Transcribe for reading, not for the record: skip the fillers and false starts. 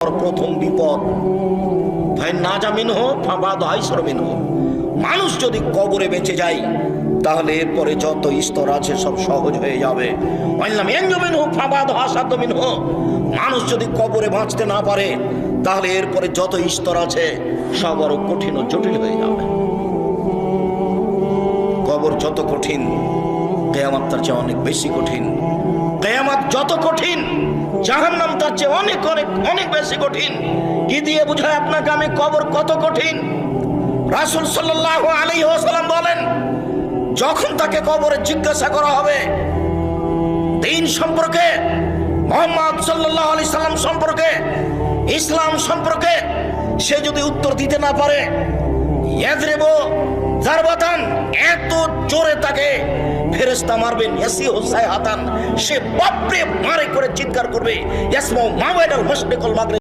প্রথম বিপদ ভাই না জামিন হোক ফাবাদ আইসর মিন হোক। মানুষ যদি কবরে বেঁচে যায় তাহলে এরপরে যত স্তর আছে সব সহজ হয়ে যাবে। মানুষ যদি কবরে বাঁচতে না পারে তাহলে এরপরে যত স্তর আছে সব আরো কঠিন ও জটিল হয়ে যাবে। কবর যত কঠিন কিয়ামত তার চেয়ে অনেক বেশি কঠিন। কিয়ামত যত কঠিন জাহান্নাম তার চেয়ে অনেক অনেক অনেক বেশি কঠিন। কি দিয়ে বুঝায় আপনাকে আমি কবর কত কঠিন? রাসূল সাল্লাল্লাহু আলাইহি ওয়াসাল্লাম বলেন, যখন তাকে কবরে জিজ্ঞাসা করা হবে দ্বীন সম্পর্কে, মুহাম্মদ সাল্লাল্লাহু আলাইহি সাল্লাম সম্পর্কে, ইসলাম সম্পর্কে, সে যদি উত্তর দিতে না পারে ইয়াযরিবু জারবাতান, এত জোরে তাকে ফেরেশতা মারবেন, ইয়াসিহু সাইহাতান, সে বাপরে মারে করে চিৎকার করবে, ইয়াসমু মা বাইনাল মাশরিক ওয়াল মাগরিব।